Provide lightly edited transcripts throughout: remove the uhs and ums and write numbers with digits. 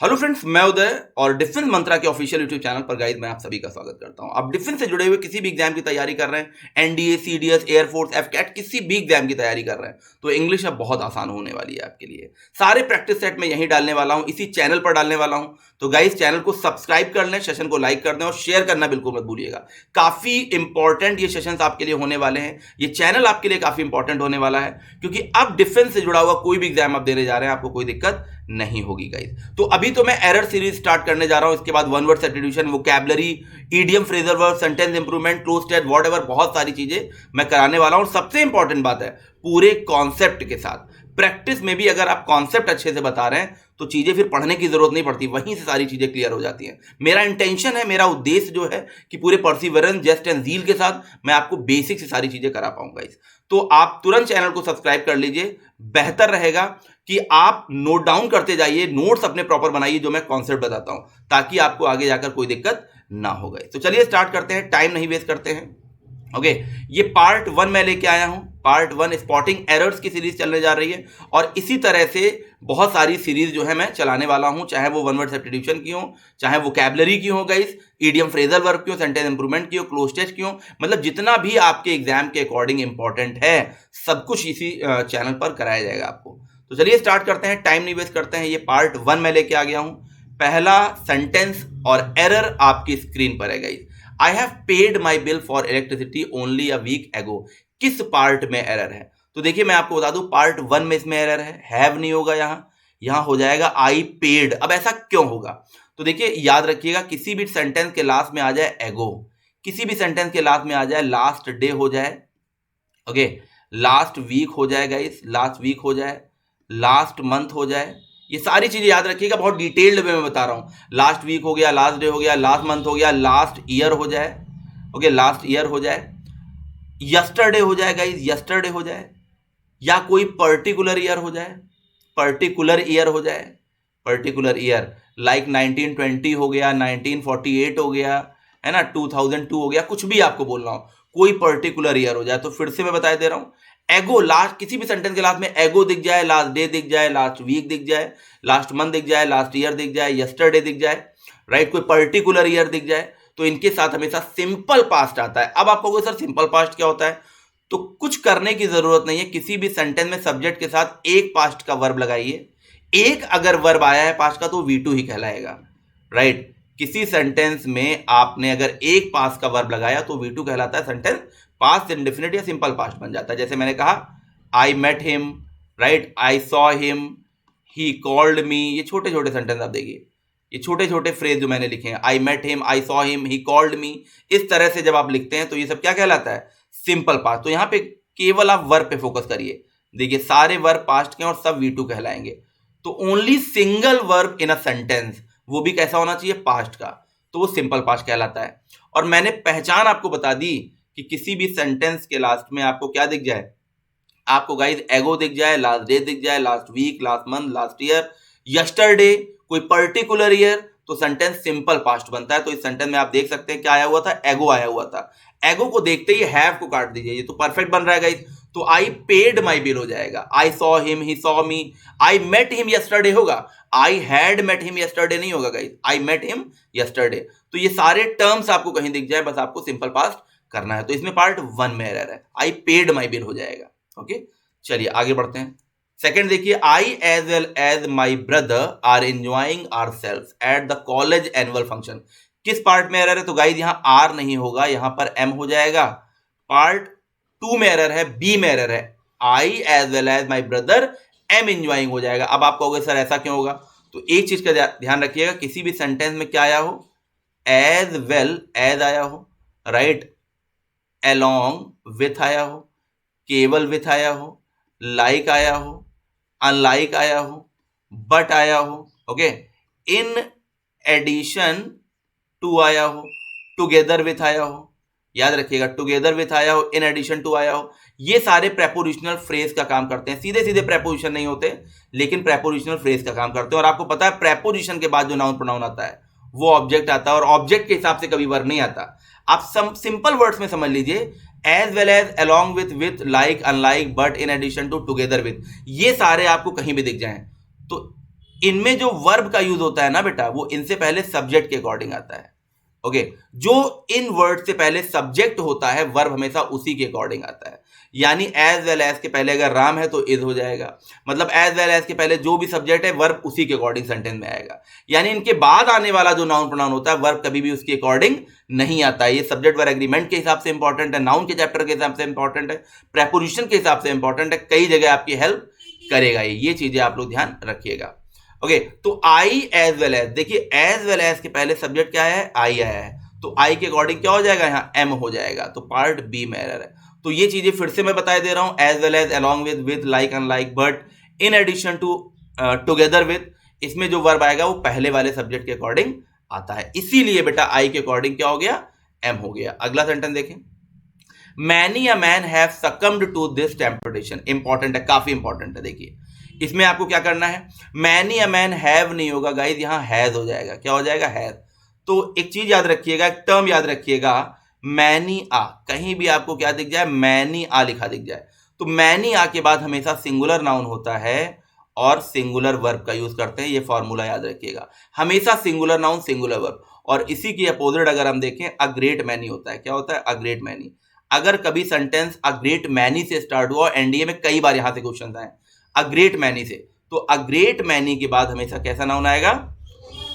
Hello friends, मैं उदय और defence मंत्रा के ऑफिशियल यूट्यूब चैनल पर गाइस मैं आप सभी का स्वागत करता हूं। आप डिफेंस से जुड़े हुए किसी भी एग्जाम की तैयारी कर रहे हैं, एनडीए, सीडीएस, एयरफोर्स, एफकैट, किसी भी एग्जाम की तैयारी कर रहे हैं, तो इंग्लिश अब बहुत आसान होने वाली है आपके लिए। सारे प्रैक्टिस सेट मैं यहीं डालने वाला हूं, इसी चैनल पर डालने वाला हूं। तो गाइस चैनल को सब्सक्राइब कर लें, सेशन को लाइक कर दें और शेयर करना बिल्कुल मत भूलिएगा। काफी इंपॉर्टेंट ये सेशंस आपके लिए होने वाले हैं। ये चैनल आपके लिए काफी इंपॉर्टेंट होने वाला है, क्योंकि अब डिफेंस से जुड़ा हुआ कोई भी एग्जाम आप देने जा रहे हैं, आपको कोई दिक्कत नहीं होगी गाइस। तो अभी तो मैं एरर सीरीज स्टार्ट करने जा रहा हूं। इसके बाद one word substitution, vocabulary, idiom, phrasal verb, sentence improvement, cloze test, whatever, बहुत सारी चीजें मैं कराने वाला हूं। और सबसे इंपॉर्टेंट बात है, पूरे कॉन्सेप्ट के साथ। प्रैक्टिस में भी अगर आप कॉन्सेप्ट अच्छे से बता रहे हैं तो चीजें फिर पढ़ने की जरूरत नहीं पड़ती, वहीं से सारी चीजें क्लियर हो जाती हैं। मेरा इंटेंशन है, मेरा उद्देश्य जो है कि पूरे परसिवरेंस, जेस्ट एंड ज़ील के साथ मैं आपको बेसिक से सारी चीजें करा पाऊंगा इस। तो आप तुरंत चैनल को सब्सक्राइब कर लीजिए। बेहतर रहेगा कि आप नोट डाउन करते जाइए, नोट्स अपने प्रॉपर बनाइए जो मैं कॉन्सेप्ट बताता हूं, ताकि आपको आगे जाकर कोई दिक्कत ना हो गई। तो चलिए स्टार्ट करते हैं, टाइम नहीं वेस्ट करते हैं। ओके, ये पार्ट 1 मैं लेके आया हूं। पार्ट 1 स्पॉटिंग एरर्स की सीरीज चलने जा रही है, और इसी तरह से बहुत सारी सीरीज जो है मैं चलाने वाला हूं, चाहे वो वन वर्ड सब्स्टिट्यूशन की हो, चाहे वोकैबुलरी की हो गाइस, ईडियम, फ्रेजल वर्ब की हो, सेंटेंस इंप्रूवमेंट की हो, क्लोज टेस्ट की हो, मतलब जितना भी आपके एग्जाम के अकॉर्डिंग इंपॉर्टेंट है, सब कुछ इसी चैनल पर कराया जाएगा आपको। तो चलिए स्टार्ट करते हैं, टाइम नहीं वेस्ट करते हैं। ये पार्ट 1 मैं लेके आ गया हूं। पहला सेंटेंस और एरर आपकी स्क्रीन पर है guys. I have paid my bill for electricity only a week ago. किस पार्ट में एरर है? तो देखिए मैं आपको बता दूं, पार्ट 1 में इसमें एरर है, हैव नहीं होगा, यहां हो जाएगा आई पेड। अब ऐसा क्यों होगा? तो देखिए याद रखिएगा, किसी भी सेंटेंस के लास्ट में आ जाए एगो, किसी भी सेंटेंस के लास्ट में आ जाए लास्ट डे हो जाए, ओके, लास्ट वीक हो जाए गाइस, लास्ट वीक हो जाए, लास्ट मंथ हो जाए, ये सारी चीजें याद रखिएगा। बहुत डिटेल्ड वे में बता रहा हूं। लास्ट वीक हो गया, लास्ट डे हो गया, लास्ट मंथ हो गया, लास्ट ईयर हो जाए, ओके, लास्ट ईयर हो जाए, यस्टरडे हो जाए गाइस, यस्टरडे हो जाए, या कोई पर्टिकुलर ईयर हो जाए, पर्टिकुलर ईयर हो जाए, पर्टिकुलर ईयर लाइक 1920 हो गया, 1948 हो गया, है ना, 2002 हो गया, कुछ भी आपको बोलना हो, कोई पर्टिकुलर ईयर हो जाए। तो फिर से मैं बता दे रहा हूं, एगो, लास्ट, किसी भी सेंटेंस के लास्ट में एगो दिख जाए, लास्ट डे दिख जाए, लास्ट वीक दिख जाए, लास्ट मंथ दिख जाए, लास्ट ईयर दिख जाए, यस्टरडे दिख जाए, राइट, कोई पर्टिकुलर ईयर दिख जाए, तो इनके साथ हमेशा सिंपल पास्ट आता है। अब आपको सर सिंपल पास्ट क्या होता है? तो कुछ करने की जरूरत नहीं है, किसी भी सेंटेंस में सब्जेक्ट के साथ एक पास्ट का वर्ब लगाइए। एक अगर वर्ब आया है पास्ट का तो V2 ही कहलाएगा, राइट। किसी सेंटेंस में आपने अगर एक पास्ट का वर्ब लगाया तो V2 कहलाता है। सेंटेंस पास्ट इंडेफिनिट या सिंपल पास्ट बन जाता है। जैसे मैंने कहा, I met him, right, I saw him, he called me, ये छोटे छोटे सेंटेंस आप देखिए, ये छोटे छोटे फ्रेज जो मैंने लिखे हैं, I met him, I saw him, he called me, इस तरह से जब आप लिखते हैं तो ये सब क्या कहलाता है? Simple past. तो यहां पे केवल आप वर्ब पे फोकस करिए। देखिए सारे वर्ब पास्ट के और सब V2 कहलाएंगे। तो only single verb in a sentence, वो भी कैसा होना चाहिए? पास्ट का, तो वो सिंपल पास्ट कहलाता है। और मैंने पहचान आपको बता दी कि किसी भी सेंटेंस के लास्ट में आपको क्या दिख जाए, आपको गाइस एगो दिख जाए, लास्ट डे दिख जाए, last week, last month, last year, yesterday, कोई पर्टिकुलर ईयर, तो सेंटेंस सिंपल पास्ट बनता है। तो इस सेंटेंस में आप देख सकते हैं क्या आया हुआ था? एगो आया हुआ था। एगो को देखते ही हैव को काट दीजिए, ये तो परफेक्ट बन रहा है गाइस। तो आई पेड माई बिल हो जाएगा, I saw him, he saw me, I met him yesterday होगा, I had met him yesterday नहीं होगा guys, I met him yesterday. तो ये सारे टर्म्स आपको कहीं दिख जाए, बस आपको सिंपल पास्ट करना है। तो इसमें पार्ट 1 में एरर है, आई पेड माई बिल हो जाएगा। ओके, चलिए आगे बढ़ते हैं। सेकंड देखिए, I as well as my brother are enjoying our self at the college annual function. किस पार्ट में एरर है? तो गाइज यहां आर नहीं होगा, यहां पर एम हो जाएगा। पार्ट 2 में एरर है, बी में एरर है, I as well as my brother am enjoying हो जाएगा। अब आप कहोगे सर ऐसा क्यों होगा? तो एक चीज का ध्यान रखिएगा, किसी भी सेंटेंस में क्या आया हो? एज वेल एज आया हो, राइट, along विथ आया हो, केवल विथ आया हो, लाइक आया हो, अनलाइक आया हो, बट आया हो, ओके, इन एडिशन टू आया हो, टुगेदर विथ आया हो। याद रखिएगा, टुगेदर विथ आया हो, इन एडिशन टू आया हो, ये सारे प्रेपोजिशनल फ्रेज का काम करते हैं। सीधे सीधे प्रेपोजिशन नहीं होते, लेकिन प्रेपोजिशनल फ्रेज का काम करते हैं। और आपको पता है प्रेपोजिशन के बाद जो नाउन प्रोनाउन आता है वो ऑब्जेक्ट आता है, और ऑब्जेक्ट के हिसाब से कभी वर्ब नहीं आता। आप सिंपल वर्ड्स में समझ लीजिए, as well as, along with, like, unlike, but, in addition to, together with, ये सारे आपको कहीं भी दिख जाएं तो इनमें जो वर्ब का यूज होता है ना बेटा, वो इनसे पहले सब्जेक्ट के अकॉर्डिंग आता है। ओके, जो इन वर्ड से पहले सब्जेक्ट होता है, वर्ब हमेशा उसी के अकॉर्डिंग आता है। यानी एज वेल एज के पहले अगर राम है तो इज हो जाएगा, मतलब एज वेल एज के पहले जो भी सब्जेक्ट है वर्ब उसी के अकॉर्डिंग सेंटेंस में आएगा। यानी इनके बाद आने वाला जो नाउन प्रोनाउन होता है, वर्ब कभी भी उसके अकॉर्डिंग नहीं आता है। ये सब्जेक्ट वर्ब एग्रीमेंट के हिसाब से इंपॉर्टेंट है, नाउन के चैप्टर के हिसाब से इंपॉर्टेंट है, प्रेपोजिशन के हिसाब से इंपॉर्टेंट है, कई जगह आपकी हेल्प करेगा। ये चीजें आप लोग ध्यान रखिएगा। ओके, तो आई एज वेल एज, देखिए एज वेल एज के पहले सब्जेक्ट क्या है, आई आया है, तो आई के अकॉर्डिंग क्या हो जाएगा, यहाँ एम हो जाएगा, तो पार्ट बी में एरर है। तो ये चीजें फिर से मैं बता दे रहा हूं, as well as, along with, like, unlike, but, in addition to, together with, इसमें जो वर्ब आएगा वो पहले वाले सब्जेक्ट के अकॉर्डिंग आता है। इसीलिए बेटा आई के अकॉर्डिंग क्या हो गया, एम हो गया। अगला सेंटेंस देखें, many a man have succumbed to this temptation, important है, काफी इंपॉर्टेंट है। देखिए इसमें आपको क्या करना है, मैनी अ मैन हैव नहीं होगा गाइस, यहां हैज हो जाएगा। क्या हो जाएगा, हैज। तो एक चीज याद रखिएगा, एक टर्म याद रखिएगा, मैनी आ, कहीं भी आपको क्या दिख जाए, मैनी आ लिखा दिख जाए, तो मैनी आ के बाद हमेशा सिंगुलर नाउन होता है और सिंगुलर वर्ब का यूज करते हैं। ये फॉर्मूला याद रखिएगा, हमेशा सिंगुलर नाउन सिंगुलर वर्ब। और इसी की अपोजिट अगर हम देखें, अ ग्रेट मैनी होता है। क्या होता है, अ ग्रेट मैनी। अगर कभी सेंटेंस अ ग्रेट मैनी से स्टार्ट हुआ, एनडीए में कई बार यहां से क्वेश्चन आए अ ग्रेट मैनी से, तो अ ग्रेट मैनी के बाद हमेशा कैसा नाउन आएगा,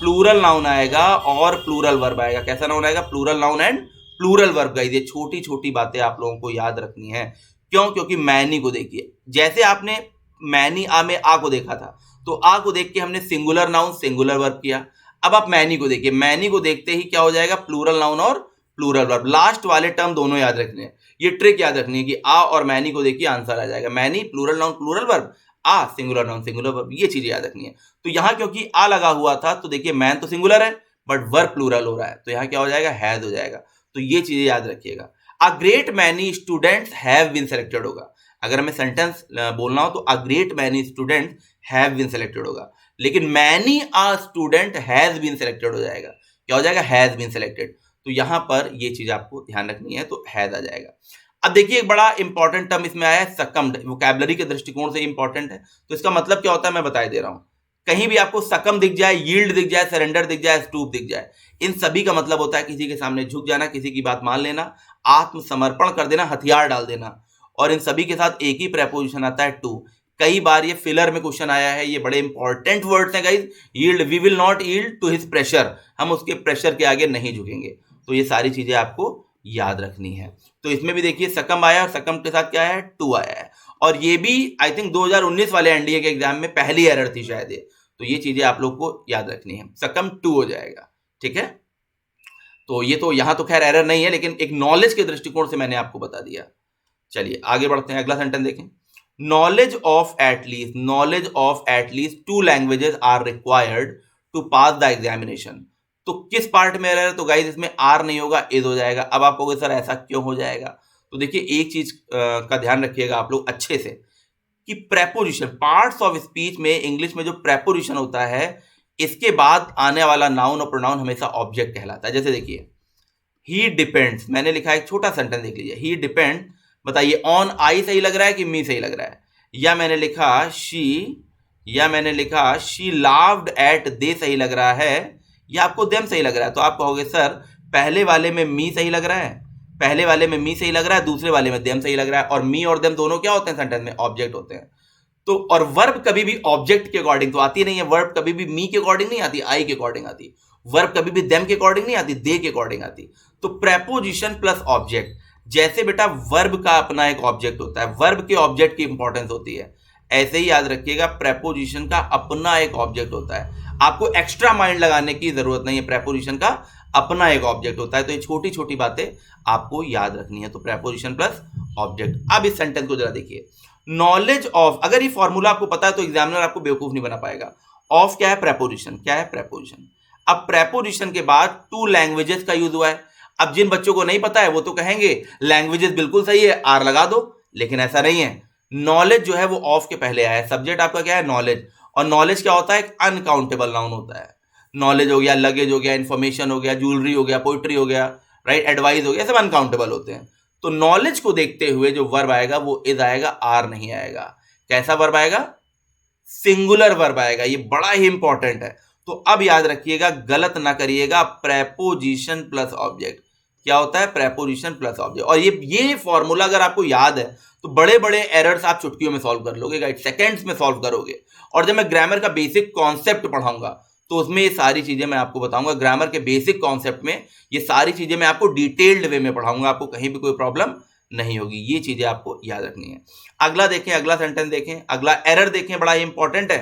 प्लूरल नाउन आएगा और प्लूरल वर्ब आएगा। कैसा नाउन आएगा, plural noun and plural verb. Guys ये छोटी छोटी बातें आप लोगों को याद रखनी है। क्यों, क्योंकि मैनी को देखिए, जैसे आपने मैनी आ में आ को देखा था, तो आ को देख के हमने सिंगुलर नाउन सिंगुलर वर्ब किया। अब आप मैनी को देखिए, मैनी को देखते ही क्या हो जाएगा, प्लूरल नाउन और प्लूरल वर्ब। लास्ट वाले टर्म दोनों याद रखने हैं, ये ट्रिक याद रखनी है कि आ और मैनी को देखिए आंसर आ जाएगा। Many plural noun plural verb, a singular noun singular verb, ये चीजें याद रखनी है। तो यहां क्योंकि आ लगा हुआ था, तो देखिए मैन तो सिंगुलर है बट वर्ब प्लूरल हो रहा है, तो यहां क्या हो जाएगा, हैज हो जाएगा। तो ये चीजें याद रखिएगा। A great many students have been selected होगा। अगर हमें सेंटेंस बोलना हो तो a great many students have been selected होगा, लेकिन many a student has been selected हो जाएगा। क्या हो जाएगा, हैज बीन सेलेक्टेड। तो यहां पर ये चीज आपको ध्यान रखनी है, तो हैज आ जाएगा। अब देखिए एक बड़ा इंपॉर्टेंट टर्म इसमें आया है, सकम्ड। वोकैबुलरी के दृष्टिकोण से इंपॉर्टेंट है, तो इसका मतलब क्या होता है मैं बता दे रहा हूं। कहीं भी आपको सकम दिख जाए, यील्ड दिख जाए, सरेंडर दिख जाए, स्टूप दिख जाए, इन सभी का मतलब होता है किसी के सामने झुक जाना, किसी की बात मान लेना, आत्मसमर्पण कर देना, हथियार डाल देना। और इन सभी के साथ एक ही प्रेपोजिशन आता है टू। कई बार ये फिलर में क्वेश्चन आया है, ये बड़े इंपॉर्टेंट वर्ड्स हैं guys. Yield, we will not yield to his pressure, हम उसके प्रेशर के आगे नहीं झुकेंगे। तो ये सारी चीजें आपको याद रखनी है। तो इसमें भी देखिए सकम आया और सकम के साथ क्या है, टू आया है। और ये भी आई थिंक 2019 वाले एनडीए के एग्जाम में पहली एरर थी शायद ये। तो ये चीजें आप लोग को याद रखनी है, सकम टू हो जाएगा, ठीक है। तो ये तो यहां तो खैर एरर नहीं है, लेकिन एक नॉलेज के दृष्टिकोण से मैंने आपको बता दिया। चलिए आगे बढ़ते हैं, अगला सेंटेंस देखें, knowledge of at least, knowledge of at least two languages are required to pass the examination. तो किस पार्ट में एरर है, तो गाइस इसमें आर नहीं होगा, इज हो जाएगा। अब आप कहोगे सर ऐसा क्यों हो जाएगा, तो देखिए एक चीज का ध्यान रखिएगा आप लोग अच्छे से, कि प्रेपोजिशन, पार्ट्स ऑफ स्पीच में इंग्लिश में जो प्रेपोजिशन होता है, इसके बाद आने वाला नाउन और प्रोनाउन हमेशा ऑब्जेक्ट कहलाता है। जैसे देखिए ही डिपेंड्स, मैंने लिखा है एक छोटा सेंटेंस देख लीजिए, ही डिपेंड, बताइए ऑन आई सही लग रहा है कि मी सही लग रहा है। या मैंने लिखा शी लाव्ड एट दे सही लग रहा है, या आपको देम सही लग रहा है। तो आप कहोगे सर पहले वाले में मी सही लग रहा है, पहले वाले में मी सही लग रहा है, दूसरे वाले में देम सही लग रहा है। और मी और देम दोनों क्या होते हैं सेंटेंस में, ऑब्जेक्ट होते हैं। तो और वर्ब कभी भी ऑब्जेक्ट के अकॉर्डिंग तो आती नहीं है, वर्ब कभी भी मी के अकॉर्डिंग नहीं आती, आई के अकॉर्डिंग आती। वर्ब कभी भी देम के अकॉर्डिंग नहीं आती, दे के अकॉर्डिंग आती। तो प्रेपोजिशन प्लस ऑब्जेक्ट, जैसे बेटा वर्ब का अपना एक ऑब्जेक्ट होता है, वर्ब के ऑब्जेक्ट की इंपॉर्टेंस होती है, ऐसे ही याद रखिएगा प्रेपोजिशन का अपना एक ऑब्जेक्ट होता है। आपको एक्स्ट्रा माइंड लगाने की जरूरत नहीं है, प्रेपोजिशन का अपना एक ऑब्जेक्ट होता है। तो ये छोटी छोटी बातें आपको याद रखनी है। तो प्रेपोजिशन प्लस ऑब्जेक्ट। अब इस सेंटेंस को जरा देखिए, नॉलेज ऑफ, अगर ये फॉर्मूला आपको पता है तो एग्जामिनर आपको बेवकूफ नहीं बना पाएगा। ऑफ क्या है, प्रेपोजिशन, क्या है प्रेपोजिशन। अब प्रेपोजिशन के बाद टू लैंग्वेजेस का यूज हुआ है। अब जिन बच्चों को नहीं पता है वो तो कहेंगे लैंग्वेजेस बिल्कुल सही है, आर लगा दो, लेकिन ऐसा नहीं है। नॉलेज जो है वो ऑफ के पहले आया है। सब्जेक्ट आपका क्या है, नॉलेज। और नॉलेज क्या होता है, एक अनकाउंटेबल नाउन होता है। नॉलेज हो गया, लगेज हो गया, इंफॉर्मेशन हो गया, ज्वेलरी हो गया, पोइट्री हो गया, राइट, एडवाइस हो गया, सब अनकाउंटेबल होते हैं। तो नॉलेज को देखते हुए जो वर्ब आएगा वो इज आएगा, आर नहीं आएगा। कैसा वर्ब आएगा, सिंगुलर वर्ब आएगा, ये बड़ा ही इंपॉर्टेंट है। तो अब याद रखिएगा, गलत ना करिएगा, प्रेपोजिशन प्लस ऑब्जेक्ट। क्या होता है? Preposition plus object. और ये फॉर्मूला अगर आपको याद है तो बड़े बड़े एरर्स आप चुटकियों में सॉल्व कर लोगे गाइड, सेकेंड्स में सॉल्व करोगे। और जब मैं ग्रामर का बेसिक कॉन्सेप्ट पढ़ाऊंगा तो उसमें ये सारी चीजें मैं आपको बताऊंगा। ग्रामर के बेसिक कॉन्सेप्ट में ये सारी चीजें मैं आपको डिटेल्ड वे में पढ़ाऊंगा, आपको कहीं भी कोई प्रॉब्लम नहीं होगी। ये चीजें आपको याद रखनी है। अगला देखें, अगला सेंटेंस देखें, अगला एरर देखें, बड़ा ही इंपॉर्टेंट है।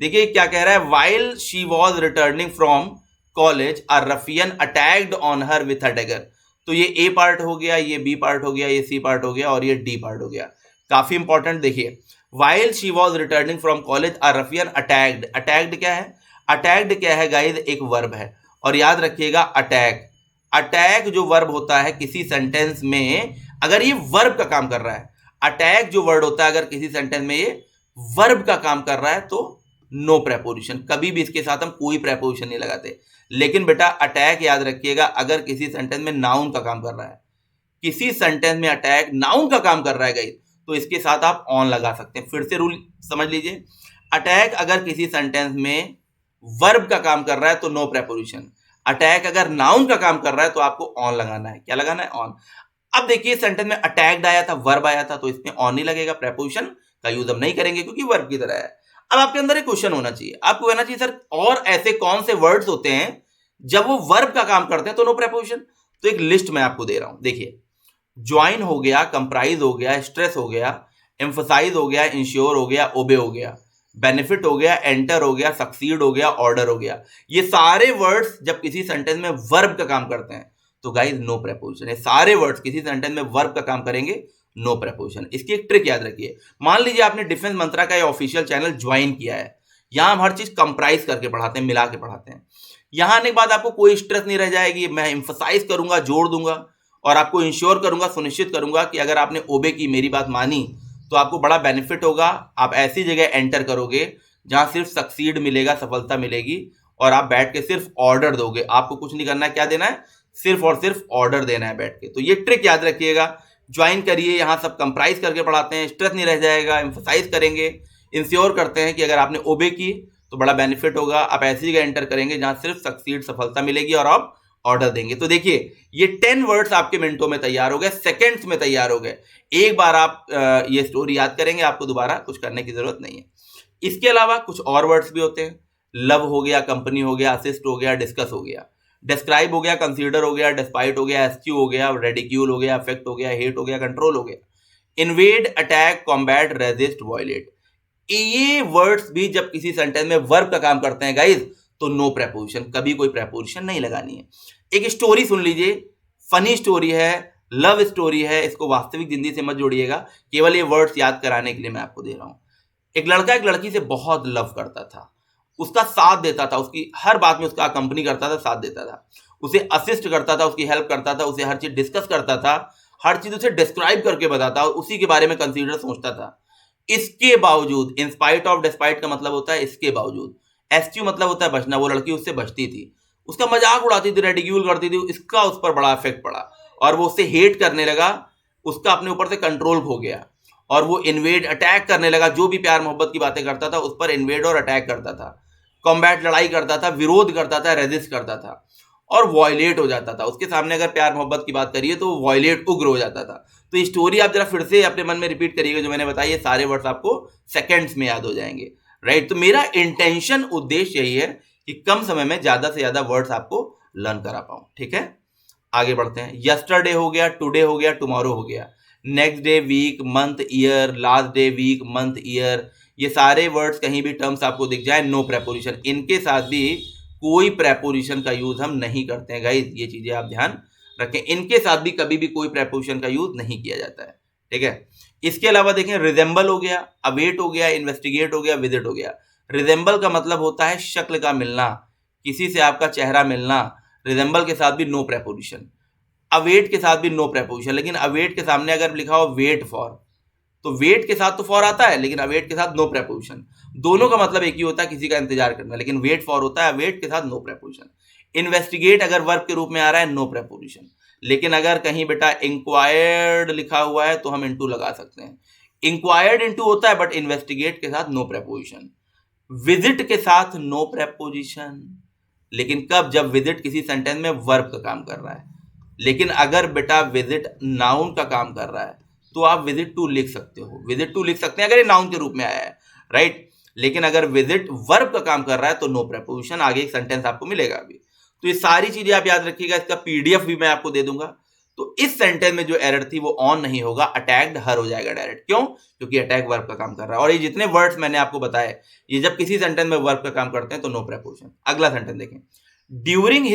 देखिए क्या कह रहा है, while she was returning from college a Rafiyan attacked on her with a dagger. तो ये ए पार्ट हो गया, ये बी पार्ट हो गया, ये सी पार्ट हो गया और ये डी पार्ट हो गया। काफी इंपॉर्टेंट देखिए, while she was returning from college a Rafiyan attacked. Attacked क्या है? अटैक्ड क्या है गाइस? एक वर्ब है। और याद रखिएगा, अटैक, अटैक जो वर्ब होता है किसी सेंटेंस में, अगर ये वर्ब का काम कर रहा है, अटैक जो वर्ड होता है अगर किसी सेंटेंस में ये वर्ब का काम कर रहा है तो नो प्रेपोजिशन। कभी भी इसके साथ हम कोई प्रेपोजिशन नहीं लगाते। लेकिन बेटा अटैक याद रखिएगा, अगर किसी सेंटेंस में नाउन का काम कर रहा है, किसी सेंटेंस में अटैक नाउन का काम कर रहा है गाइस, तो इसके साथ आप ऑन लगा सकते हैं। फिर से रूल समझ लीजिए, अटैक अगर किसी सेंटेंस में वर्ब का काम कर रहा है तो नो प्रेपोजिशन। अटैक अगर नाउन का काम कर रहा है तो आपको ऑन लगाना है। क्या लगाना है? ऑन। अब देखिए सेंटेंस में अटैक्ड आया था, वर्ब आया था, तो इसमें ऑन नहीं लगेगा, प्रेपोजिशन का यूज हम नहीं करेंगे क्योंकि वर्ब की तरह है। अब आपके अंदर एक क्वेश्चन होना चाहिए, आपको कहना चाहिए सर और ऐसे कौन से वर्ड्स होते हैं जब वो वर्ब का काम करते हैं तो नो प्रेपोजिशन। तो एक लिस्ट मैं आपको दे रहा हूं, देखिए, ज्वाइन हो गया, कंप्राइज हो गया, स्ट्रेस हो गया, एम्फसाइज हो गया, इंश्योर हो गया, ओबे हो गया, बेनिफिट हो गया, एंटर हो गया, सक्सीड हो गया, ऑर्डर हो गया। ये सारे वर्ड्स जब किसी सेंटेंस में वर्ब का काम करते हैं तो गाइस नो प्रेपोजिशन। ये सारे वर्ड्स किसी सेंटेंस में वर्ब का काम करेंगे, नो प्रेपोजिशन। इसकी एक ट्रिक याद रखिए, मान लीजिए आपने डिफेंस मंत्रा का ये ऑफिशियल चैनल ज्वाइन किया है, यहां हम हर चीज कंप्राइज करके पढ़ाते हैं, मिला के पढ़ाते हैं। यहां आने के बाद आपको कोई स्ट्रेस नहीं रह जाएगी, मैं एम्फसाइज करूंगा, जोड़ दूंगा और आपको इंश्योर करूंगा, सुनिश्चित करूंगा कि अगर आपने ओबे की, मेरी बात मानी, तो आपको बड़ा बेनिफिट होगा। आप ऐसी जगह एंटर करोगे जहां सिर्फ सक्सीड मिलेगा, सफलता मिलेगी, और आप बैठ के सिर्फ ऑर्डर दोगे। आपको कुछ नहीं करना है, क्या देना है? सिर्फ और सिर्फ ऑर्डर देना है बैठ के। तो ये ट्रिक याद रखिएगा, ज्वाइन करिए, यहां सब कंप्राइज करके पढ़ाते हैं, स्ट्रेस नहीं रह जाएगा, एम्फसाइज करेंगे, इंश्योर करते हैं कि अगर आपने ओबे की तो बड़ा बेनिफिट होगा। आप ऐसी जगह एंटर करेंगे जहां सिर्फ सक्सीड, सफलता मिलेगी और आप ऑर्डर देंगे। तो देखिए ये 10 वर्ड्स आपके मिनटों में तैयार हो गए, सेकंड्स में तैयार हो गए। एक बार आप ये स्टोरी याद करेंगे, आपको दोबारा कुछ करने की जरूरत नहीं है। इसके अलावा कुछ और वर्ड्स भी होते हैं, लव हो गया, कंपनी हो गया, असिस्ट हो गया, डिस्कस हो गया, डिस्क्राइब हो गया, कंसीडर हो गया, डिस्पाइट हो गया, एस्क्यू हो गया, रेडिक्यूल हो गया, अफेक्ट हो गया, हेट हो गया, कंट्रोल हो गया, invade, attack, combat, resist, violate. ये वर्ड्स भी जब किसी सेंटेंस में वर्ब का काम करते हैं गाइस तो नो प्रेपोजिशन, कभी कोई प्रेपोजिशन नहीं लगानी है। एक स्टोरी सुन लीजिए, फनी स्टोरी है, लव स्टोरी है, इसको वास्तविक जिंदगी से मत जोड़िएगा, केवल ये वर्ड्स याद कराने के लिए मैं आपको दे रहा हूं। एक लड़का एक लड़की से बहुत लव करता था, उसका साथ देता था, उसकी हर बात में उसका कंपनी करता था, साथ देता था, उसे असिस्ट करता था, उसकी हेल्प करता था, उसे हर चीज डिस्कस करता था, हर चीज उसे डिस्क्राइब करके बताता, उसी के बारे में कंसीडर सोचता था। इसके बावजूद, इन स्पाइट ऑफ, डिस्पाइट का मतलब होता है इसके बावजूद, एस्क्यू मतलब होता है बचना, वो लड़की उससे बचती थी, उसका मजाक उड़ाती थी, रेडिक्यूल करती थी, इसका उस पर बड़ा इफेक्ट पड़ा और वो उससे हेट करने लगा, उसका अपने ऊपर से कंट्रोल खो गया और वो इन्वेड, अटैक करने लगा। जो भी प्यार मोहब्बत की बातें करता था उस पर इन्वेड और अटैक करता था, कॉम्बैट, लड़ाई करता था, विरोध करता था, रेजिस्ट करता था और वॉयलेट हो जाता था। उसके सामने अगर प्यार मोहब्बत की बात करिए तो वॉयलेट, उग्र हो जाता था। तो ये स्टोरी आप जरा फिर से अपने मन में रिपीट करिएगा, जो मैंने बताया, ये सारे वर्ड्स आपको सेकंड्स में याद हो जाएंगे, राइट। तो मेरा इंटेंशन, उद्देश्य यही है कि कम समय में ज्यादा से ज्यादा वर्ड्स आपको लर्न करा पाऊं, ठीक है। आगे बढ़ते हैं। यस्टरडे हो गया, टुडे हो गया, टुमारो हो गया, next day, week, month, year, last day, week, month, year, ये सारे वर्ड्स कहीं भी टर्म्स आपको दिख जाए, नो प्रेपोजिशन। इनके साथ भी कोई प्रेपोजिशन का यूज हम नहीं करते हैं गाइस, ये चीजें आप ध्यान रखें। इनके साथ भी कभी भी कोई प्रेपोजिशन का यूज नहीं किया जाता है, ठीक है। इसके अलावा देखें, रिजेंबल हो गया, अवेट हो गया, इन्वेस्टिगेट हो गया, विजिट हो गया। रिजेंबल का मतलब होता है शक्ल का मिलना, किसी से आपका चेहरा मिलना, रिजेंबल के साथ भी नो प्रेपोजिशन। अवेट के साथ भी नो प्रेपोजिशन, लेकिन अवेट के सामने अगर लिखा हो वेट फॉर, तो वेट के साथ तो फॉर आता है, लेकिन अवेट के साथ नो प्रेपोजिशन। दोनों का मतलब एक ही होता है, किसी का इंतजार करना, लेकिन वेट फॉर होता है, अवेट के साथ नो प्रेपोजिशन। इन्वेस्टिगेट अगर वर्ब के रूप में आ रहा है, नो प्रेपोजिशन, लेकिन अगर कहीं बेटा इंक्वायर्ड लिखा हुआ है तो हम इनटू लगा सकते हैं। इंक्वायर्ड इनटू होता है, बट इन्वेस्टिगेट के साथ नो प्रेपोजिशन। विजिट के साथ नो प्रेपोजिशन, लेकिन कब? जब विजिट किसी सेंटेंस में वर्ब का काम कर रहा है। लेकिन अगर बेटा विजिट नाउन का काम कर रहा है तो आप विजिट टू लिख सकते हो, विजिट टू लिख सकते हैं अगर ये नाउन के रूप में आया है, राइट। लेकिन अगर विजिट वर्ब का काम कर रहा है तो नो प्रेपोजिशन, आगे एक सेंटेंस आपको मिलेगा अभी। तो ये सारी चीजें आप याद रखिएगा, इसका पीडीएफ भी मैं आपको दे दूंगा। तो इस सेंटेंस में जो एरर थी वो ऑन नहीं होगा, अटैक्ड हर हो जाएगा डायरेक्ट। क्यों? क्योंकि अटैक वर्ब का काम कर रहा है। और ये जितने वर्ड्स मैंने आपको बताए, ये जब किसी सेंटेंस में वर्ब का काम करते हैं तो नो प्रेपोजिशन। अगला सेंटेंस देखें, during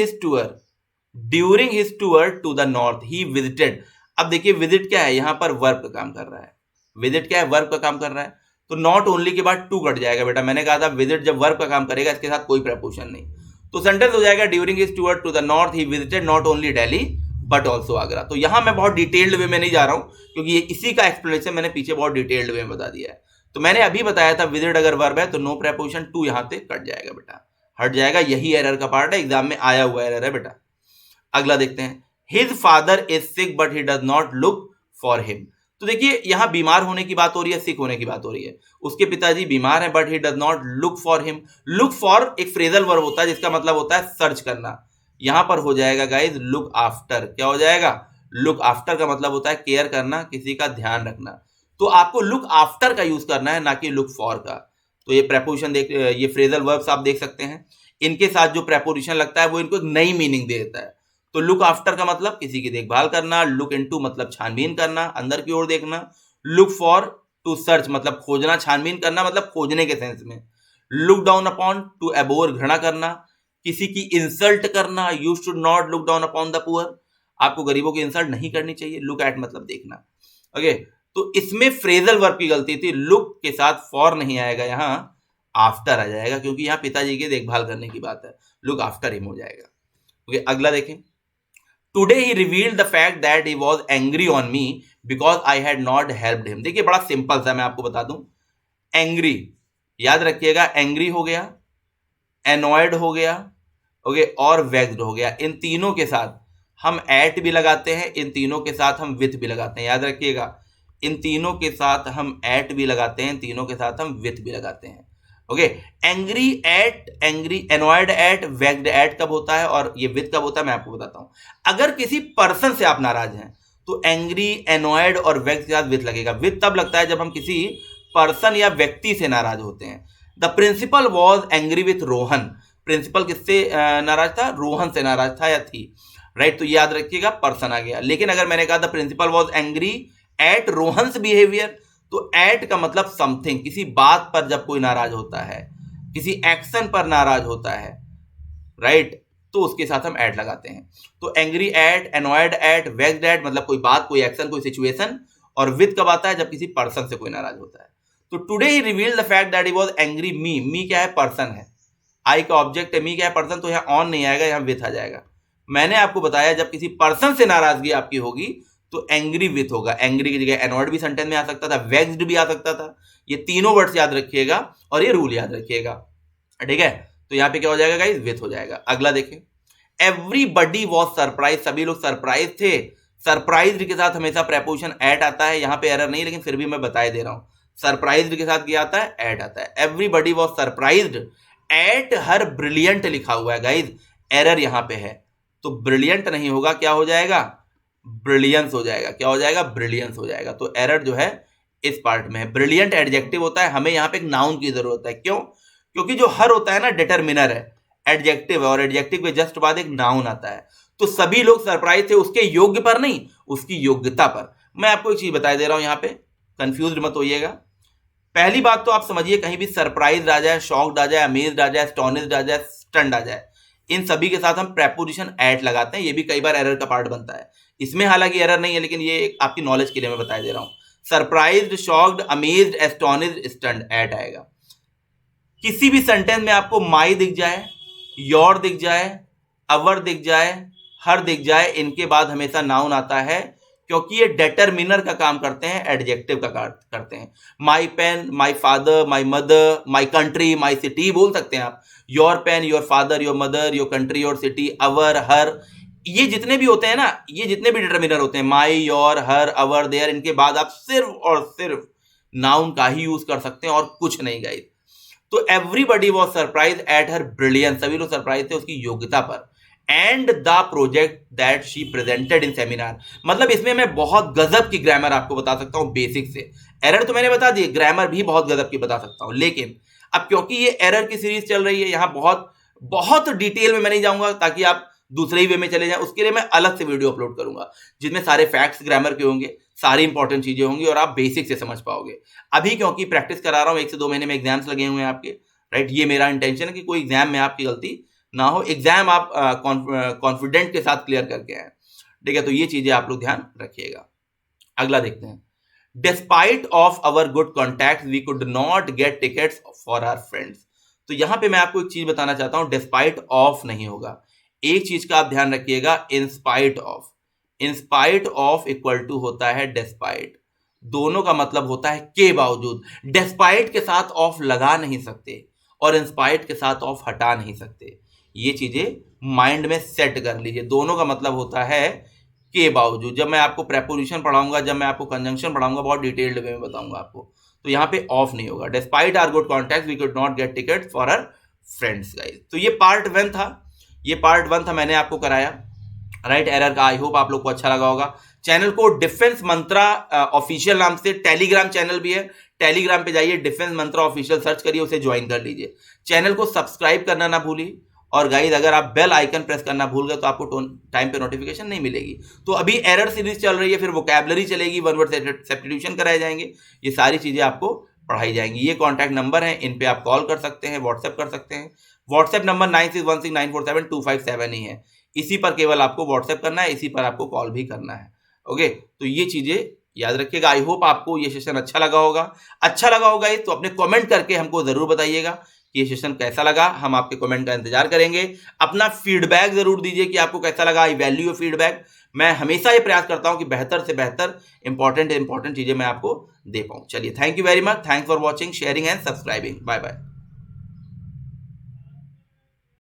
his tour to the north he visited. अब देखिए विजिट क्या है, यहां पर वर्ब का काम कर रहा है। विजिट क्या है? वर्ब का काम कर रहा है। तो नॉट ओनली के बाद टू कट जाएगा बेटा। मैंने कहा था विजिट जब वर्ब का काम करेगा इसके साथ कोई प्रेपोजिशन नहीं, तो सेंटेंस हो जाएगा during his tour to the north he visited not only Delhi but also Agra. तो यहां मैं बहुत डिटेल्ड वे में नहीं जा रहा हूं क्योंकि ये इसी का एक्सप्लेनेशन मैंने पीछे बहुत डिटेल्ड वे में बता दिया है। तो मैंने अभी बताया था विजिट अगर वर्ब है तो नो प्रेपोजिशन टू यहां से कट जाएगा बेटा, हट जाएगा। यही एरर का पार्ट है, एग्जाम में आया हुआ एरर है बेटा। अगला देखते हैं, his father is sick but he does not look for him. तो देखिए यहां बीमार होने की बात हो रही है, सिक होने की बात हो रही है। उसके पिताजी बीमार हैं but he does not look for him. Look for एक फ्रेजल वर्ब होता है जिसका मतलब होता है सर्च करना। यहां पर हो जाएगा गाइज लुक आफ्टर। क्या हो जाएगा? लुक आफ्टर का मतलब होता है केयर करना, किसी का ध्यान रखना। तो आपको लुक आफ्टर का यूज करना है, ना कि लुक फॉर का। तो ये प्रेपोजिशन देख, ये फ्रेजल वर्ब्स आप देख सकते हैं, इनके साथ जो प्रेपोजिशन लगता है वो इनको एक नई मीनिंग दे देता है। तो लुक आफ्टर का मतलब किसी की देखभाल करना, लुक इनटू मतलब छानबीन करना, अंदर की ओर देखना, लुक फॉर टू सर्च मतलब खोजना, छानबीन करना मतलब खोजने के सेंस में, लुक डाउन अपॉन टू एबोर घृणा करना, किसी की इंसल्ट करना, you should not look down upon the poor, आपको गरीबों की इंसल्ट नहीं करनी चाहिए, लुक एट मतलब देखना। ओके, तो इसमें फ्रेजल वर्ब की गलती थी, लुक के साथ फॉर नहीं आएगा, यहां आफ्टर आ जाएगा क्योंकि यहां पिताजी की देखभाल करने की बात है, लुक आफ्टर हिम हो जाएगा। ओके, अगला देखें, today he revealed the fact that he was angry on me because I had not helped him. देखिए बड़ा सिंपल सा मैं आपको बता दूं, एंग्री याद रखिएगा, एंग्री हो गया, एनॉयड हो गया, ओके, और वेक्स्ड हो गया। इन तीनों के साथ हम एट भी लगाते हैं, इन तीनों के साथ हम विथ भी लगाते हैं, याद रखिएगा। इन तीनों के साथ हम एट भी लगाते हैं, तीनों के साथ हम विथ भी लगाते हैं। Okay, angry at, angry, annoyed at, vexed at कब होता है और ये विथ कब होता है मैं आपको बताता हूं। अगर किसी पर्सन से आप नाराज हैं तो एंग्री, एनॉयड और वेक्स्ड के साथ विथ लगेगा। विथ तब लगता है जब हम किसी पर्सन या व्यक्ति से नाराज होते हैं। The principal was angry with Rohan. Principal किससे नाराज था? रोहन से नाराज था या थी, राइट। तो याद रखिएगा पर्सन आ गया। लेकिन अगर मैंने कहा the principal was angry at Rohan's behaviour, तो एट का मतलब समथिंग, किसी बात पर जब कोई नाराज होता है, किसी एक्शन पर नाराज होता है, राइट, तो उसके साथ हम एट लगाते हैं। तो angry at, annoyed at, vexed at मतलब कोई बात, कोई एक्शन, कोई सिचुएशन। और विथ कब आता है? जब किसी पर्सन से कोई नाराज होता है। तो today he revealed the fact that he was angry me. Me क्या है? पर्सन है। आई का ऑब्जेक्ट है, मी क्या है? पर्सन। तो यहाँ ऑन नहीं आएगा, यहाँ विथ आ जाएगा। मैंने आपको बताया जब किसी पर्सन से नाराजगी आपकी होगी तो एंग्री विथ होगा। एंग्री की जगह एनॉयड भी सेंटेंस में आ सकता था, वेक्स्ड भी आ सकता था। ये तीनों वर्ड्स याद रखिएगा और ये रूल याद रखिएगा, ठीक है। तो यहाँ पे क्या हो जाएगा गाइस? विथ हो जाएगा। अगला देखें, एवरीबडी वॉज सरप्राइज। सभी लोग सरप्राइज थे। सरप्राइज्ड के साथ हमेशा प्रेपोजिशन एट आता है। यहाँ पे एरर नहीं, लेकिन फिर भी मैं बताए दे रहा हूं। सरप्राइज्ड के साथ क्या आता है? एट आता है। Everybody was surprised at her brilliant लिखा हुआ है गाइज, एरर यहां पे है। तो ब्रिलियंट नहीं होगा, क्या हो जाएगा? ब्रिलियंस हो जाएगा। क्या हो जाएगा? ब्रिलियंस हो जाएगा। तो एरर जो है इस पार्ट में है। ब्रिलियंट एडजेक्टिव होता है, हमें यहाँ पे एक नाउन की जरूरत है। क्यों? क्योंकि जो हर होता है ना डिटरमिनर है, एडजेक्टिव है, और एडजेक्टिव के जस्ट बाद एक नाउन आता है। तो सभी लोग सरप्राइज थे उसके योग्य पर नहीं, उसकी योग्यता पर। मैं आपको एक चीज बता दे रहा हूं, यहाँ पे कंफ्यूज मत होइएगा। पहली बात तो आप समझिए, कहीं भी सरप्राइज आ जाए, शॉक्ड आ जाए, अमेज्ड आ जाए, एस्टोनिश्ड आ जाए, स्टन्ड आ जाए, इन सभी के साथ हम प्रेपोजिशन एट लगाते हैं। ये भी कई बार एरर का पार्ट बनता है। इसमें हालांकि एरर नहीं है, लेकिन ये आपकी नॉलेज के लिए मैं बता दे रहा हूं। Surprised, shocked, amazed, astonished, stunned, at आएगा। किसी भी सेंटेंस में आपको माई दिख जाए, योर दिख जाए, अवर दिख जाए, हर दिख जाए, इनके बाद हमेशा नाउन आता है, क्योंकि ये डिटरमिनर का काम करते हैं, एडजेक्टिव का काम करते हैं। My pen, my father, my mother, my country, my city बोल सकते हैं आप। Your pen, your father, your mother, your country, your city, our, her, ये जितने भी होते हैं ना, ये जितने भी डिटरमिनर होते हैं, माई, योर, हर, अवर, देयर, इनके बाद आप सिर्फ और सिर्फ नाउन का ही यूज कर सकते हैं और कुछ नहीं गाइस। तो everybody was surprise at her brilliance, सभी लोग सरप्राइज थे उसकी योग्यता पर, and the project that she presented in seminar. मतलब इसमें मैं बहुत गजब की ग्रामर आपको बता सकता हूं बेसिक से, एरर तो मैंने बता दी, ग्रामर भी बहुत गजब की बता सकता हूं। लेकिन अब क्योंकि ये एरर की सीरीज चल रही है, यहां बहुत बहुत डिटेल में मैं नहीं जाऊंगा ताकि आप दूसरे ही वे में चले जाएं। उसके लिए मैं अलग से वीडियो अपलोड करूंगा जिसमें सारे फैक्ट्स ग्रामर के होंगे, सारी इंपॉर्टेंट चीजें होंगी और आप बेसिक से समझ पाओगे। अभी क्योंकि प्रैक्टिस करा रहा हूं, 1 से 2 महीने में एग्जाम्स लगे हुए हैं आपके, राइट। ये मेरा इंटेंशन है कि कोई एग्जाम में आपकी गलती ना हो, एग्जाम आप कॉन्फिडेंट के साथ क्लियर करके आए, ठीक है। तो ये चीजें आप लोग ध्यान रखिएगा। अगला देखते हैं। Despite of our good contact we could not get tickets for our friends. तो यहां पे मैं आपको एक चीज बताना चाहता हूं, डिस्पाइट ऑफ नहीं होगा। एक चीज का आप ध्यान रखिएगा, in spite of. In spite of equal to होता है डिस्पाइट, दोनों का मतलब होता है के बावजूद। डिस्पाइट के साथ ऑफ लगा नहीं सकते और इंस्पाइट के साथ ऑफ हटा नहीं सकते। ये चीजें माइंड में सेट कर लीजिए, दोनों का मतलब होता है के बावजूद। जब मैं आपको प्रेपोजिशन पढ़ाऊंगा, जब मैं आपको कंजंक्शन पढ़ाऊंगा, बहुत डिटेल्ड वे में बताऊंगा आपको, तो यहाँ पे ऑफ नहीं होगा। Despite our good contact we could not get ticket for our friends guys. तो ये पार्ट 1 था, ये पार्ट 1 था, मैंने आपको कराया, राइट, एरर का। आई होप आप लोग को अच्छा लगा होगा। चैनल को डिफेंस मंत्रा ऑफिशियल नाम से, टेलीग्राम चैनल भी है, टेलीग्राम पे जाइए, डिफेंस मंत्रा ऑफिशियल सर्च करिए, उसे ज्वाइन कर लीजिए। चैनल को सब्सक्राइब करना ना भूलिए, और गाइस अगर आप बेल आइकन प्रेस करना भूल गए तो आपको टाइम पे नोटिफिकेशन नहीं मिलेगी। तो अभी एरर सीरीज चल रही है, फिर वोकैबुलरी चलेगी, वन वर्ड सब्स्टिट्यूशन कराए जाएंगे, ये सारी चीजें आपको पढ़ाई जाएंगी। ये कॉन्टैक्ट नंबर है, इन पे आप कॉल कर सकते हैं, व्हाट्सएप कर सकते हैं। व्हाट्सएप नंबर 9616947257 ही है, इसी पर केवल आपको व्हाट्सएप करना है, इसी पर आपको कॉल भी करना है। ओके, तो ये चीजें याद रखिएगा। आई होप आपको ये सेशन अच्छा लगा होगा। अच्छा लगा होगा तो अपने कमेंट करके हमको जरूर बताइएगा कि ये सेशन कैसा लगा। हम आपके कमेंट का इंतजार करेंगे। अपना फीडबैक जरूर दीजिए कि आपको कैसा लगा। I value your feedback. मैं हमेशा ये प्रयास करता हूं कि बेहतर से बेहतर इंपॉर्टेंट चीजें मैं आपको दे पाऊं। चलिए, thank you very much, thanks for watching, sharing and subscribing. Bye bye.